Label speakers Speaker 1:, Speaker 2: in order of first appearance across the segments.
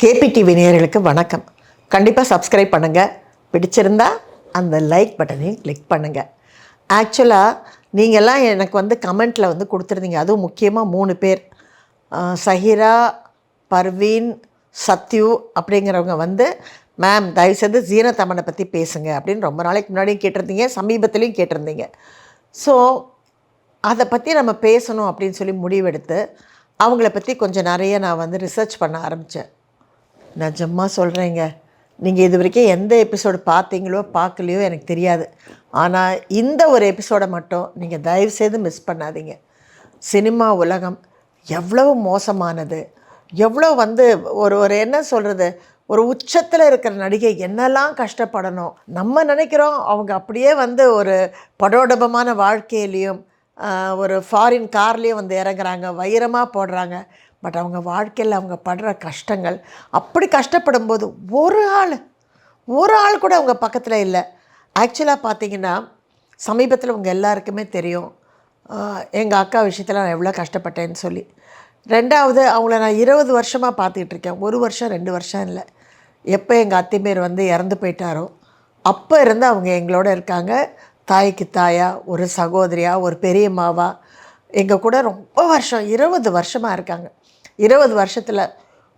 Speaker 1: KPTV நேயர்களுக்கு வணக்கம். கண்டிப்பாக சப்ஸ்கிரைப் பண்ணுங்கள். பிடிச்சிருந்தா அந்த லைக் பட்டனையும் கிளிக் பண்ணுங்கள். ஆக்சுவலாக நீங்கள்லாம் எனக்கு கமெண்ட்டில் கொடுத்துருந்தீங்க. அதுவும் முக்கியமாக 3 பேர், சஹிரா, பர்வீன், சத்யு அப்படிங்கிறவங்க மேம் தயவுசெய்து ஜீனத் அமனை பற்றி பேசுங்க அப்படின்னு ரொம்ப நாளைக்கு முன்னாடியும் கேட்டிருந்தீங்க, சமீபத்துலேயும் கேட்டிருந்தீங்க. ஸோ அதை பற்றி நம்ம பேசணும் அப்படின்னு சொல்லி முடிவெடுத்து அவங்கள பற்றி கொஞ்சம் நிறைய நான் ரிசர்ச் பண்ண ஆரம்பித்தேன். நிஜமாக சொல்கிறேங்க, நீங்கள் இது வரைக்கும் எந்த எபிசோடு பார்த்தீங்களோ பார்க்கலையோ எனக்கு தெரியாது. ஆனால் இந்த ஒரு எபிசோடை மட்டும் நீங்கள் தயவுசெய்து மிஸ் பண்ணாதீங்க. சினிமா உலகம் எவ்வளவு மோசமானது, எவ்வளோ ஒரு என்ன சொல்கிறது, ஒரு உச்சத்தில் இருக்கிற நடிகை என்னெல்லாம் கஷ்டப்படணும். நம்ம நினைக்கிறோம் அவங்க அப்படியே ஒரு படோடபமான வாழ்க்கையிலையும் ஒரு ஃபாரின் கார்லேயும் இறங்குறாங்க, வைரமாக போடுறாங்க. பட் அவங்க வாழ்க்கையில் அவங்க படுற கஷ்டங்கள், அப்படி கஷ்டப்படும்போது ஒரு ஆள் கூட அவங்க பக்கத்தில் இல்லை. ஆக்சுவலாக பார்த்திங்கன்னா சமீபத்தில் உங்கள் எல்லாருக்குமே தெரியும் எங்கள் அக்கா விஷயத்தில் நான் எவ்வளோ கஷ்டப்பட்டேன்னு சொல்லி. ரெண்டாவது, அவங்கள நான் 20 வருஷமாக பார்த்துக்கிட்ருக்கேன். 1 வருஷம் 2 வருஷம் இல்லை. எப்போ எங்கள் அத்திமேர் இறந்து போயிட்டாரோ அப்போ இருந்து அவங்க எங்களோட இருக்காங்க. தாய்க்கு தாயாக, ஒரு சகோதரியாக, ஒரு பெரியம்மாவா எங்கள் கூட ரொம்ப வருஷம் 20 வருஷமாக இருக்காங்க. 20 வருஷத்தில்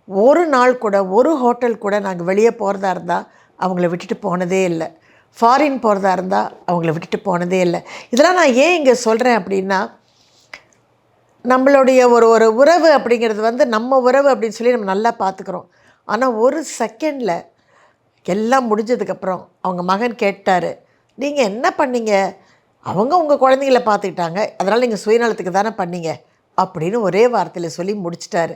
Speaker 1: ஒரு நாள் கூட, ஒரு ஹோட்டல் கூட நாங்கள் வெளியே போகிறதா இருந்தால் அவங்கள விட்டுட்டு போனதே இல்லை. ஃபாரின் போகிறதா இருந்தால் அவங்கள விட்டுட்டு போனதே இல்லை. இதெல்லாம் நான் ஏன் இங்கே சொல்கிறேன் அப்படின்னா, நம்மளுடைய ஒரு உறவு அப்படிங்கிறது நம்ம உறவு அப்படின்னு சொல்லி நம்ம நல்லா பார்த்துக்குறோம். ஆனால் ஒரு செகண்டில் எல்லாம் முடிஞ்சதுக்கப்புறம் அவங்க மகன் கேட்டார், நீங்கள் என்ன பண்ணீங்க? அவங்க உங்கள் குழந்தைங்கள பார்த்துக்கிட்டாங்க, அதனால் நீங்கள் சுயநலத்துக்கு தானே பண்ணீங்க அப்படின்னு ஒரே வார்த்தையில் சொல்லி முடிச்சிட்டாரு.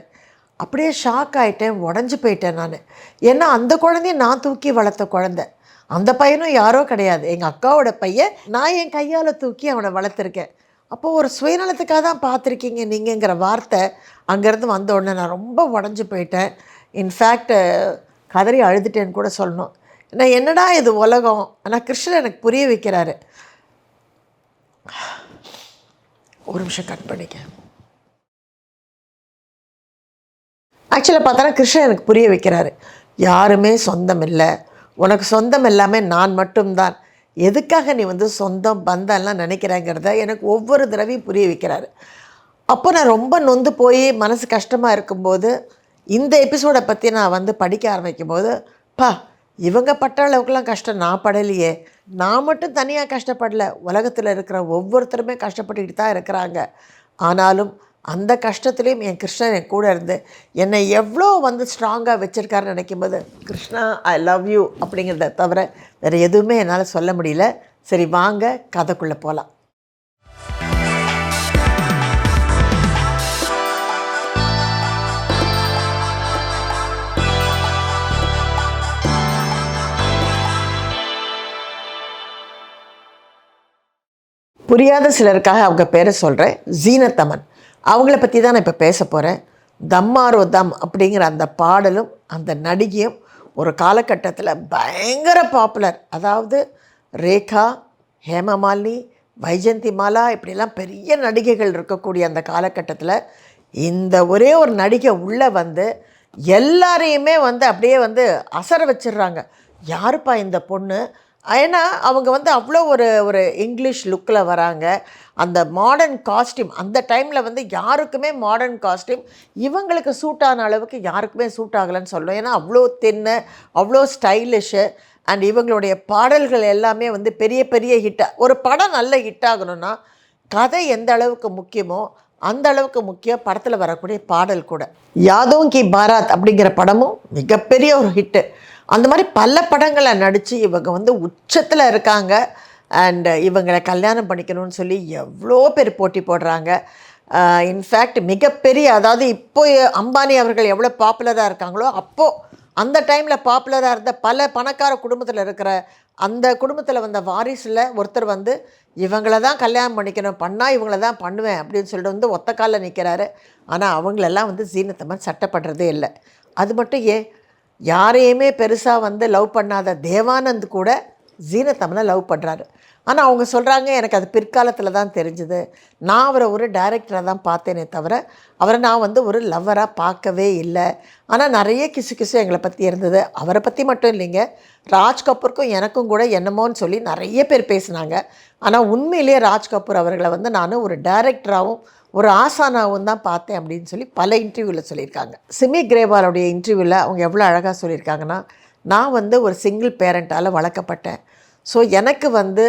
Speaker 1: அப்படியே ஷாக் ஆகிட்டேன், உடஞ்சி போயிட்டேன் நான். ஏன்னா அந்த குழந்தைய நான் தூக்கி வளர்த்த குழந்தை. அந்த பையனும் யாரோ கிடையாது, எங்கள் அக்காவோட பையன். நான் என் கையால் தூக்கி அவனை வளர்த்துருக்கேன். அப்போது ஒரு சுயநலத்துக்காக தான் பார்த்துருக்கீங்க நீங்கங்கிற வார்த்தை அங்கேருந்து வந்த உடனே நான் ரொம்ப உடஞ்சி போயிட்டேன். இன்ஃபேக்ட் கதறி அழுதுட்டேன்னு கூட சொல்லணும். நான் என்னடா இது உலகம். ஆனால் கிருஷ்ணன் எனக்கு புரிய வைக்கிறாரு. ஒரு நிமிஷம் கட் பண்ணிக்க. ஆக்சுவலாக பார்த்தோன்னா கிருஷ்ணன் எனக்கு புரிய வைக்கிறாரு, யாருமே சொந்தம் இல்லை, உனக்கு சொந்தம் எல்லாமே நான் மட்டும்தான். எதுக்காக நீ சொந்தம் பந்தம்லாம் நினைக்கிறேங்கிறத எனக்கு ஒவ்வொரு தடவையும் புரிய வைக்கிறாரு. அப்போ நான் ரொம்ப நொந்து போய் மனசு கஷ்டமாக இருக்கும்போது இந்த எபிசோடை பற்றி நான் படிக்க ஆரம்பிக்கும் போது, இவங்க பட்ட அளவுக்குலாம் கஷ்டம் நான் படலையே, நான் மட்டும் தனியாக கஷ்டப்படலை, உலகத்தில் இருக்கிற ஒவ்வொருத்தருமே கஷ்டப்பட்டுக்கிட்டு தான் இருக்கிறாங்க. ஆனாலும் அந்த கஷ்டத்துலேயும் என் கிருஷ்ணன் என் கூட இருந்து என்னை எவ்வளோ ஸ்ட்ராங்காக வச்சுருக்காருன்னு நினைக்கும்போது, கிருஷ்ணா ஐ லவ் யூ அப்படிங்கிறத தவிர வேறு எதுவுமே என்னால் சொல்ல முடியல. சரி வாங்க கதைக்குள்ளே போகலாம். புரியாத சிலருக்காக அவங்க பேரை சொல்கிறேன். ஜீனத் அமன் அவங்கள பற்றி தான் நான் இப்போ பேச போகிறேன். தம்மாரோ தம் அப்படிங்கிற அந்த பாடலும் அந்த நடிகையும் ஒரு காலகட்டத்தில் பயங்கர பாப்புலர். அதாவது ரேகா, ஹேமமாலினி, வைஜந்தி மாலா இப்படிலாம் பெரிய நடிகைகள் இருக்கக்கூடிய அந்த காலகட்டத்தில் இந்த ஒரே ஒரு நடிகை உள்ளே எல்லாரையுமே அப்படியே அசர வச்சிடுறாங்க. யாருப்பா இந்த பொண்ணு? ஏன்னா அவங்க அவ்வளோ ஒரு இங்கிலீஷ் லுக்கில் வராங்க. அந்த மாடர்ன் காஸ்டியூம் அந்த டைமில் யாருக்குமே மாடர்ன் காஸ்டியூம் இவங்களுக்கு சூட் ஆன அளவுக்கு யாருக்குமே சூட் ஆகலைன்னு சொல்லணும். ஏன்னா அவ்வளோ தின்னு, அவ்வளோ ஸ்டைலிஷு. அண்ட் இவங்களுடைய பாடல்கள் எல்லாமே பெரிய பெரிய ஹிட்டாக, ஒரு படம் நல்ல ஹிட் ஆகணும்னா கதை எந்த அளவுக்கு முக்கியமோ அந்த அளவுக்கு முக்கியம் படத்தில் வரக்கூடிய பாடல் கூட. யாதோன் கி பாராத் அப்படிங்கிற படமும் மிகப்பெரிய ஒரு ஹிட்டு. அந்த மாதிரி பல படங்களை நடித்து இவங்க உச்சத்தில் இருக்காங்க. அண்ட் இவங்களை கல்யாணம் பண்ணிக்கணும்னு சொல்லி எவ்வளோ பேர் போட்டி போடுறாங்க. இன்ஃபேக்ட் மிகப்பெரிய, அதாவது இப்போ அம்பானி அவர்கள் எவ்வளோ பாப்புலராக இருக்காங்களோ அப்போது அந்த டைமில் பாப்புலராக இருந்த பல பணக்கார குடும்பத்தில் இருக்கிற அந்த குடும்பத்தில் வாரிசில் ஒருத்தர் இவங்கள தான் கல்யாணம் பண்ணிக்கணும், பண்ணால் இவங்கள தான் பண்ணுவேன் அப்படின்னு சொல்லிட்டு ஒத்த காலில் நிற்கிறாரு. ஆனால் அவங்களெல்லாம் ஜீனத் அமன் சட்டப்படுறதே இல்லை. அது மட்டும் யாரையுமே பெருசாக லவ் பண்ணாத தேவானந்த் கூட ஜீனத் அமனை லவ் பண்ணுறாரு. ஆனால் அவங்க சொல்கிறாங்க, எனக்கு அது பிற்காலத்தில் தான் தெரிஞ்சுது. நான் அவரை ஒரு டைரக்டராக தான் பார்த்தேனே தவிர அவரை நான் வந்து ஒரு லவ்வராக பார்க்கவே இல்லை. ஆனால் நிறைய கிசு கிசு எங்களை பற்றி இருந்தது. அவரை பற்றி மட்டும் இல்லைங்க, ராஜ் கபூருக்கும் எனக்கும் கூட என்னமோன்னு சொல்லி நிறைய பேர் பேசினாங்க. ஆனால் உண்மையிலேயே ராஜ் கபூர் அவர்களை வந்து நான் ஒரு டைரக்டராகவும் ஒரு ஆசானாவும் தான் பார்த்தேன் அப்படின்னு சொல்லி பல இன்டர்வியூவில் சொல்லியிருக்காங்க. சிமி கிரேவாலுடைய இன்டர்வியூவில் அவங்க எவ்வளோ அழகாக சொல்லியிருக்காங்கன்னா, நான் வந்து ஒரு சிங்கிள் பேரண்ட்டால் வளர்க்கப்பட்டேன். ஸோ எனக்கு வந்து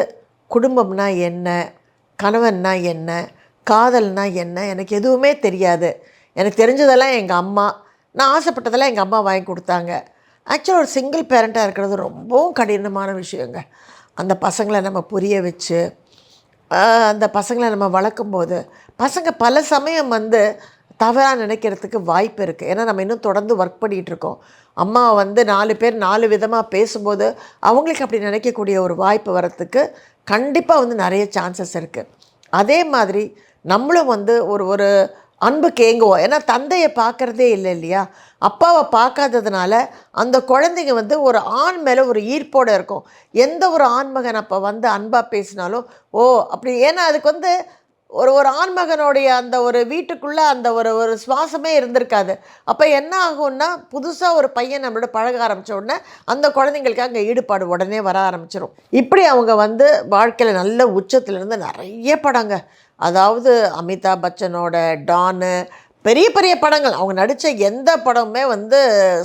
Speaker 1: குடும்பம்னா என்ன, கணவன்னா என்ன, காதல்னா என்ன, எனக்கு எதுவுமே தெரியாது. எனக்கு தெரிஞ்சதெல்லாம் எங்கள் அம்மா, நான் ஆசைப்பட்டதெல்லாம் எங்கள் அம்மா வாங்கி கொடுத்தாங்க. ஆக்சுவலாக ஒரு சிங்கிள் பேரண்ட்டாக இருக்கிறது ரொம்பவும் கடினமான விஷயங்க. அந்த பசங்களை நம்ம புரிய வச்சு அந்த பசங்களை நம்ம வளர்க்கும்போது பசங்க பல சமயம் வந்து தவறாக நினைக்கிறதுக்கு வாய்ப்பு இருக்குது. ஏன்னா நம்ம இன்னும் தொடர்ந்து ஒர்க் பண்ணிகிட்ருக்கோம். அம்மா வந்து 4 பேர் 4 விதமாக பேசும்போது அவங்களுக்கு அப்படி நினைக்கக்கூடிய ஒரு வாய்ப்பு வரத்துக்கு கண்டிப்பாக வந்து நிறைய சான்சஸ் இருக்குது. அதே மாதிரி நம்மளும் வந்து ஒரு அன்புக்கு ஏங்குவோம். ஏன்னா தந்தையை பார்க்குறதே இல்லை இல்லையா, அப்பாவை பார்க்காததுனால அந்த குழந்தைங்க வந்து ஒரு ஆண் மேலே ஒரு ஈர்ப்போடு இருக்கும். எந்த ஒரு ஆண்மகன் அப்போ வந்து அன்பாக பேசினாலும் அப்படி, ஏன்னா அதுக்கு வந்து ஒரு ஆண்மகனுடைய அந்த ஒரு வீட்டுக்குள்ளே அந்த ஒரு சுவாசமே இருந்திருக்காது. அப்போ என்ன ஆகும்னா, புதுசாக ஒரு பையன் நம்மளோட பழக ஆரம்பித்த உடனே அந்த குழந்தைங்களுக்கு அங்கே ஈடுபாடு உடனே வர ஆரம்பிச்சிடும். இப்படி அவங்க வந்து வாழ்க்கையில் நல்ல உச்சத்துலேருந்து நிறைய படங்க, அதாவது அமிதாப் பச்சனோட டானு, பெரிய பெரிய படங்கள் அவங்க நடித்த எந்த படமுமே வந்து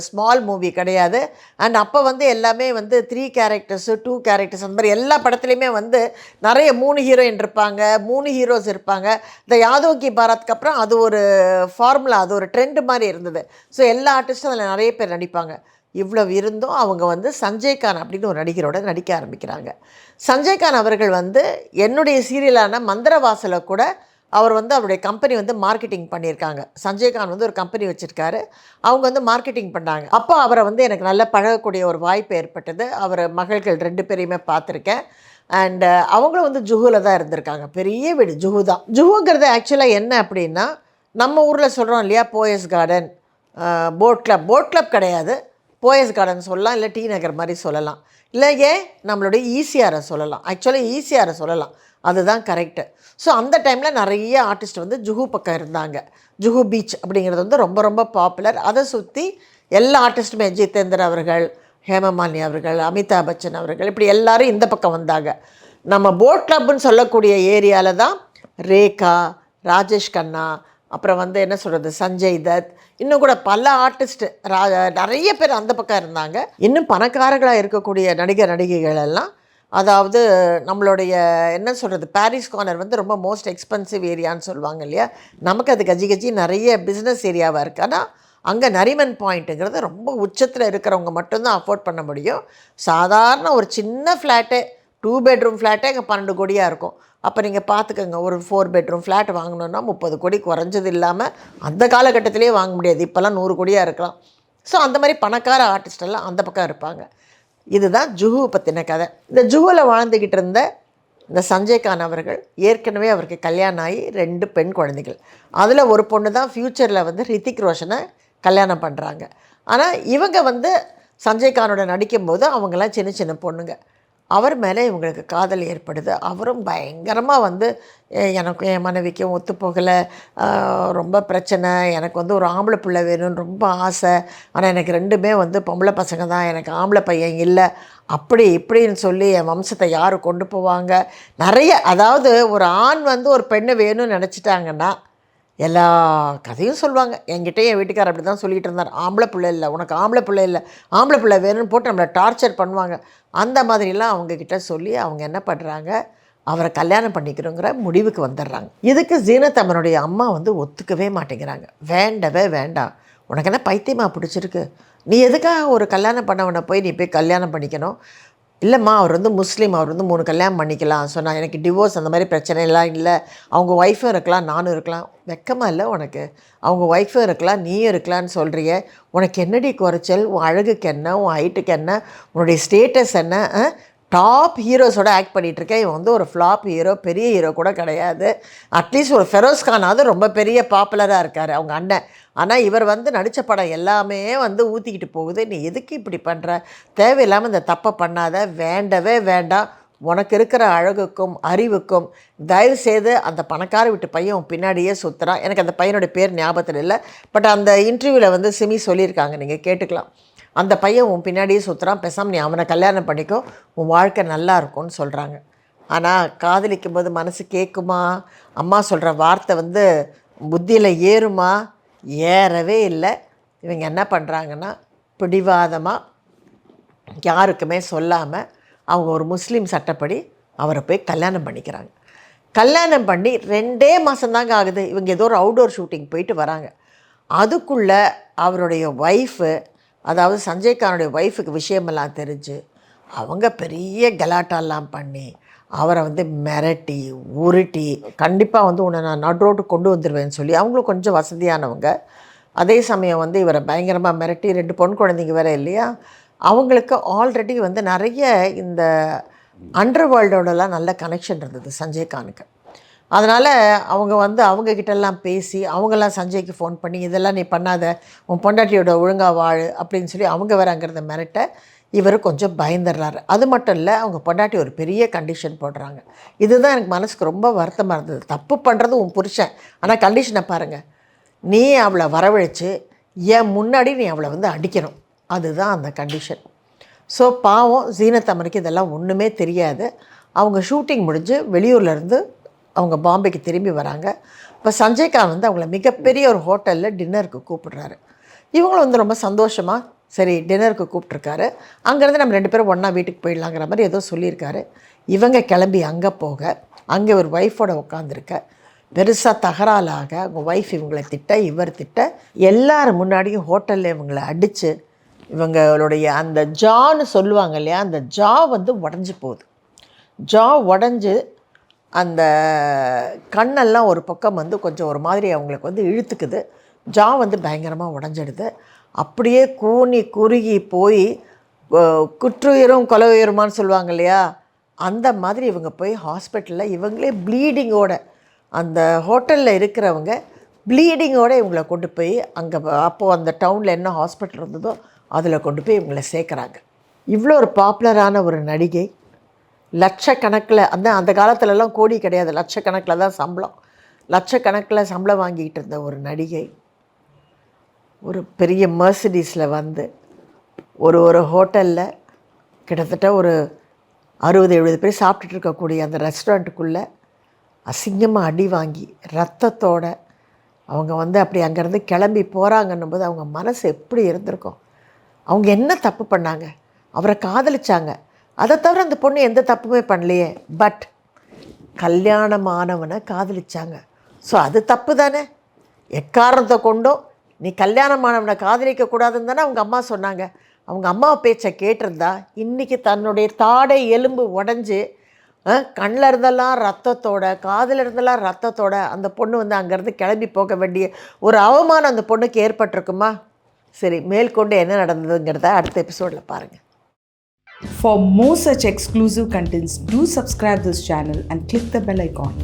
Speaker 1: ஸ்மால் மூவி கிடையாது. அண்ட் அப்போ வந்து எல்லாமே வந்து 3 கேரக்டர்ஸு 2 கேரக்டர்ஸ் அந்த மாதிரி எல்லா படத்துலையுமே வந்து நிறைய 3 ஹீரோயின் இருப்பாங்க, 3 ஹீரோஸ் இருப்பாங்க. இந்த யாதவ் கி பாரத்க்கு அப்புறம் அது ஒரு ஃபார்முலா, அது ஒரு ட்ரெண்டு மாதிரி இருந்தது. ஸோ எல்லா ஆர்டிஸ்ட்டும் அதில் நிறைய பேர் நடிப்பாங்க. இவ்வளவு இருந்தும் அவங்க வந்து சஞ்சய் கான் அப்படின்னு ஒரு நடிகரோட நடிக்க ஆரம்பிக்கிறாங்க. சஞ்சய் கான் அவர்கள் வந்து என்னுடைய சீரியலான மந்திரவாசலை கூட அவர் வந்து அவருடைய கம்பெனி வந்து மார்க்கெட்டிங் பண்ணியிருக்காங்க. சஞ்சய் கான் வந்து ஒரு கம்பெனி வச்சுருக்காரு, அவங்க வந்து மார்க்கெட்டிங் பண்ணாங்க. அப்போ அவரை வந்து எனக்கு நல்லா பழகக்கூடிய ஒரு வாய்ப்பு ஏற்பட்டது. அவர் மகள்கள் 2 பேரையுமே பார்த்துருக்கேன். அண்டு அவங்களும் வந்து ஜுஹூவில் தான் இருந்திருக்காங்க. பெரிய வீடு ஜுஹூ தான். ஜுஹூங்கிறது ஆக்சுவலாக என்ன அப்படின்னா, நம்ம ஊரில் சொல்கிறோம் இல்லையா, போயஸ் கார்டன், போட் கிளப் கிடையாது, போயஸ் கார்டன் சொல்லலாம், இல்லை டி நகர் மாதிரி சொல்லலாம், இல்லை ஏன் நம்மளுடைய ஈசிஆரை சொல்லலாம். ஆக்சுவலாக ஈசிஆரை சொல்லலாம், அதுதான் கரெக்டு. ஸோ அந்த டைமில் நிறைய ஆர்டிஸ்ட் வந்து ஜுஹூ பக்கம் இருந்தாங்க. ஜுஹூ பீச் அப்படிங்கிறது வந்து ரொம்ப ரொம்ப பாப்புலர். அதை சுற்றி எல்லா ஆர்டிஸ்ட்டுமே, ஜிதேந்தர் அவர்கள், ஹேமமாலினி அவர்கள், அமிதாப் பச்சன் அவர்கள், இப்படி எல்லோரும் இந்த பக்கம் வந்தாங்க. நம்ம போட் கிளப்புன்னு சொல்லக்கூடிய ஏரியாவில் தான் ரேகா, ராஜேஷ் கண்ணா, அப்புறம் வந்து என்ன சொல்கிறது, சஞ்சய் தத், இன்னும் கூட பல ஆர்டிஸ்ட்டு நிறைய பேர் அந்த பக்கம் இருந்தாங்க. இன்னும் பணக்காரர்களாக இருக்கக்கூடிய நடிகைகள் எல்லாம், அதாவது நம்மளுடைய என்ன சொல்கிறது, பாரிஸ் கார்னர் வந்து ரொம்ப மோஸ்ட் எக்ஸ்பென்சிவ் ஏரியான்னு சொல்லுவாங்க இல்லையா, நமக்கு அது கஜி நிறைய பிஸ்னஸ் ஏரியாவாக இருக்குது. ஆனால் அங்கே நரிமன் பாயிண்ட்டுங்கிறது ரொம்ப உச்சத்தில் இருக்கிறவங்க மட்டும்தான் அஃபோர்ட் பண்ண முடியும். சாதாரண ஒரு சின்ன ஃப்ளாட்டே, 2 பெட்ரூம் ஃப்ளாட்டே இங்கே 12 கோடியாக இருக்கும். அப்போ நீங்கள் பார்த்துக்கோங்க, ஒரு 4 பெட்ரூம் ஃப்ளாட் வாங்கணுன்னா 30 கோடி குறைஞ்சது இல்லாமல் அந்த காலகட்டத்திலே வாங்க முடியாது. இப்போல்லாம் 100 கோடியாக இருக்கலாம். ஸோ அந்த மாதிரி பணக்கார ஆர்டிஸ்டெல்லாம் அந்த பக்கம் இருப்பாங்க. இதுதான் ஜுஹூ பற்றின கதை. இந்த ஜுஹூவில் வாழ்ந்துக்கிட்டு இருந்த இந்த சஞ்சய் கான் அவர்கள் ஏற்கனவே அவருக்கு கல்யாணம் ஆகி 2 பெண் குழந்தைகள். அதில் ஒரு பொண்ணு தான் ஃப்யூச்சரில் வந்து ரித்திக் ரோஷனை கல்யாணம் பண்ணுறாங்க. ஆனால் இவங்க வந்து சஞ்சய் கானோட நடிக்கும்போது அவங்கெல்லாம் சின்ன சின்ன பொண்ணுங்க. அவர் மேலே இவங்களுக்கு காதல் ஏற்படுது. அவரும் பயங்கரமாக வந்து எனக்கும் என் மனைவிக்கும் ஒத்துப்போகலை, ரொம்ப பிரச்சனை, எனக்கு வந்து ஒரு ஆம்பளை பிள்ளை வேணும்னு ரொம்ப ஆசை, ஆனால் எனக்கு 2மே வந்து பொம்பளை பசங்க தான், எனக்கு ஆம்பளை பையன் இல்லை, அப்படி இப்படின்னு சொல்லி என் வம்சத்தை யார் கொண்டு போவாங்க, நிறைய, அதாவது ஒரு ஆண் வந்து ஒரு பெண்ணை வேணும்னு நினச்சிட்டாங்கன்னா எல்லா கதையும் சொல்லுவாங்க. என்கிட்டயே என் வீட்டுக்காரர் அப்படி தான் சொல்லிகிட்டு இருந்தார், ஆம்பளை பிள்ளை இல்லை, உனக்கு ஆம்பளை பிள்ளை இல்லை, ஆம்பளை பிள்ளை வேணும்னு போட்டு நம்மளை டார்ச்சர் பண்ணுவாங்க. அந்த மாதிரிலாம் அவங்கக்கிட்ட சொல்லி அவங்க என்ன பண்ணுறாங்க, அவரை கல்யாணம் பண்ணிக்கிறோங்கிற முடிவுக்கு வந்துடுறாங்க. இதுக்கு ஜீனத் அமனுடைய அம்மா வந்து ஒத்துக்கவே மாட்டேங்கிறாங்க. வேண்டவே வேண்டாம், உனக்கு என்ன பைத்தியமாக பிடிச்சிருக்கு, நீ எதுக்காக ஒரு கல்யாணம் பண்ணவனை போய் நீ போய் கல்யாணம் பண்ணிக்கணும், இல்லைம்மா அவர் வந்து முஸ்லீம், அவர் வந்து 3 கல்யாணம் பண்ணிக்கலாம், ஸோ நான் எனக்கு டிவோர்ஸ் அந்த மாதிரி பிரச்சனைலாம் இல்லை, அவங்க ஒய்ஃபும் இருக்கலாம் நானும் இருக்கலாம். வெக்கமாக இல்லை உனக்கு, அவங்க ஒய்ஃபும் இருக்கலாம் நீயும் இருக்கலான்னு சொல்கிறிய, உனக்கு என்னடி குறைச்சல், உன் அழகுக்கு என்ன, உன் ஹைட்டுக்கு என்ன, உன்னுடைய ஸ்டேட்டஸ் என்ன, டாப் ஹீரோஸோட ஆக்ட் பண்ணிகிட்ருக்கேன். இவன் வந்து ஒரு ஃப்ளாப் ஹீரோ, பெரிய ஹீரோ கூட கிடையாது. அட்லீஸ்ட் ஒரு ஃபெரோஸ் கானாவது ரொம்ப பெரிய பாப்புலராக இருக்கார் அவங்க அண்ணன். ஆனால் இவர் வந்து நடித்த படம் எல்லாமே வந்து ஊற்றிக்கிட்டு போகுது. நீ எதுக்கு இப்படி பண்ணுற? தேவையில்லாமல் இந்த தப்பை பண்ணாத, வேண்டவே வேண்டாம். உனக்கு இருக்கிற அழகுக்கும் அறிவுக்கும் தயவு செய்து அந்த பணக்கார வீட்டு பையன் பின்னாடியே சுற்றுறான். எனக்கு அந்த பையனுடைய பேர் ஞாபகத்தில் இல்லை, பட் அந்த இன்டர்வியூவில் வந்து சிமி சொல்லியிருக்காங்க, நீங்கள் கேட்டுக்கலாம். அந்த பையன் உன் பின்னாடியே சுற்றுறான், பேசாமல் நீ அவனை கல்யாணம் பண்ணிக்கோ, உன் வாழ்க்கை நல்லா இருக்கும்னு சொல்கிறாங்க. ஆனால் காதலிக்கும் போது மனசு கேட்குமா? அம்மா சொல்கிற வார்த்தை வந்து புத்தியில் ஏறுமா? ஏறவே இல்லை. இவங்க என்ன பண்ணுறாங்கன்னா, பிடிவாதமாக யாருக்குமே சொல்லாமல் அவங்க ஒரு முஸ்லீம் சட்டப்படி அவரை போய் கல்யாணம் பண்ணிக்கிறாங்க. கல்யாணம் பண்ணி 2 மாதம்தாங்க ஆகுது. இவங்க ஏதோ ஒரு அவுட்டோர் ஷூட்டிங் போயிட்டு வராங்க. அதுக்குள்ளே அவருடைய ஒய்ஃபு, அதாவது சஞ்சய் கானுடைய ஒய்ஃபுக்கு விஷயமெல்லாம் தெரிஞ்சு அவங்க பெரிய கலாட்டாலாம் பண்ணி அவரை வந்து மிரட்டி உருட்டி, கண்டிப்பாக வந்து உன்னை நான் நடுரோட்டு கொண்டு வந்துடுவேன்னு சொல்லி, அவங்களும் கொஞ்சம் வசதியானவங்க. அதே சமயம் வந்து இவரை பயங்கரமாக மிரட்டி, 2 பொன் குழந்தைங்க வேறு இல்லையா, அவங்களுக்கு ஆல்ரெடி வந்து நிறைய இந்த அண்டர் வேர்ல்டோடலாம் நல்ல கனெக்ஷன் இருந்தது சஞ்சய் கானுக்கு. அதனால் அவங்க வந்து அவங்கக்கிட்டெல்லாம் பேசி, அவங்கெல்லாம் சஞ்சய்க்கு ஃபோன் பண்ணி, இதெல்லாம் நீ பண்ணாத, உன் பொண்டாட்டியோட ஒழுங்காக வாழு அப்படின்னு சொல்லி அவங்க வேறு அங்கிறத மிரட்ட இவர் கொஞ்சம் பயந்துடுறாரு. அது மட்டும் இல்லை, அவங்க பொண்டாட்டி ஒரு பெரிய கண்டிஷன் போடுறாங்க. இதுதான் எனக்கு மனசுக்கு ரொம்ப வருத்தமாக இருந்தது. தப்பு பண்ணுறது உன் புருஷன், ஆனால் கண்டிஷனை பாருங்கள், நீ அவளை வரவழைச்சு என் முன்னாடி நீ அவளை வந்து அடிக்கணும், அதுதான் அந்த கண்டிஷன். ஸோ பாவம் ஜீனத் அமனுக்கு இதெல்லாம் ஒன்றுமே தெரியாது. அவங்க ஷூட்டிங் முடிஞ்சு வெளியூர்லேருந்து அவங்க பாம்பேக்கு திரும்பி வராங்க. இப்போ சஞ்சய் கான் வந்து அவங்கள மிகப்பெரிய ஒரு ஹோட்டலில் டின்னருக்கு கூப்பிடுறாரு. இவங்களும் வந்து ரொம்ப சந்தோஷமாக சரி டின்னருக்கு கூப்பிட்ருக்காரு, அங்கேருந்து நம்ம 2 பேரும் ஒன்றா வீட்டுக்கு போயிடலாங்கிற மாதிரி ஏதோ சொல்லியிருக்காரு. இவங்க கிளம்பி அங்கே போக, அங்கே ஒரு ஒய்ஃபோட உட்காந்துருக்க, பெருசாக தகராலாக அவங்க ஒய்ஃப் இவங்களை திட்ட, இவர் திட்ட, எல்லாரும் முன்னாடியும் ஹோட்டலில் இவங்களை அடித்து, இவங்களுடைய அந்த ஜான்னு சொல்லுவாங்க இல்லையா, அந்த ஜா வந்து உடஞ்சி போகுது. ஜா உடஞ்சி அந்த கண்ணெல்லாம் ஒரு பக்கம் வந்து கொஞ்சம் ஒரு மாதிரி அவங்களுக்கு வந்து இழுத்துக்குது. ஜா வந்து பயங்கரமாக உடஞ்சிடுது. அப்படியே கூனி குறுகி போய் குற்றுயிரும் கொலை உயிருமான்னு சொல்லுவாங்க இல்லையா, அந்த மாதிரி இவங்க போய் ஹாஸ்பிட்டலில் இவங்களே ப்ளீடிங்கோட, அந்த ஹோட்டலில் இருக்கிறவங்க ப்ளீடிங்கோடு இவங்களை கொண்டு போய் அங்கே, அப்போது அந்த டவுனில் என்ன ஹாஸ்பிட்டல் இருந்ததோ அதில் கொண்டு போய் இவங்களை சேர்க்குறாங்க. இவ்வளோ ஒரு பாப்புலரான ஒரு நடிகை, லட்சக்கணக்கில், அந்த காலத்துலலாம் கோடி கிடையாது, லட்சக்கணக்கில் தான் சம்பளம், லட்சக்கணக்கில் சம்பளம் வாங்கிக்கிட்டு இருந்த ஒரு நடிகை ஒரு பெரிய மெர்சிடிஸில் வந்து ஒரு ஹோட்டலில் கிட்டத்தட்ட ஒரு 60-70 பேர் சாப்பிட்டுட்டு இருக்கக்கூடிய அந்த ரெஸ்டாரண்ட்டுக்குள்ளே அசிங்கமாக அடி வாங்கி ரத்தத்தோட அவங்க வந்து அப்படி அங்கேருந்து கிளம்பி போகிறாங்கன்னும் போது அவங்க மனசு எப்படி இருந்திருக்கும்? அவங்க என்ன தப்பு பண்ணாங்க? அவரை காதலிச்சாங்க, அதை தவிர அந்த பொண்ணு எந்த தப்புமே பண்ணலையே. பட் கல்யாணமானவனை காதலிச்சாங்க, ஸோ அது தப்பு தானே. எக்காரணத்தை கொண்டும் நீ கல்யாணமானவனை காதலிக்கக்கூடாதுன்னு தானே அவங்க அம்மா சொன்னாங்க. அவங்க அம்மா பேச்சை கேட்டிருந்தா இன்றைக்கி தன்னுடைய தாடை எலும்பு உடஞ்சி கண்ணில் இருந்தெல்லாம் ரத்தத்தோட, காதில் இருந்தெல்லாம் ரத்தத்தோட அந்த பொண்ணு வந்து அங்கேருந்து கிளம்பி போக வேண்டிய ஒரு அவமானம் அந்த பொண்ணுக்கு ஏற்பட்டிருக்குமா? சரி, மேற்கொண்டு என்ன நடந்ததுங்கிறத அடுத்த எபிசோடில் பாருங்கள்.
Speaker 2: For more such exclusive contents, do subscribe this channel and click the bell icon.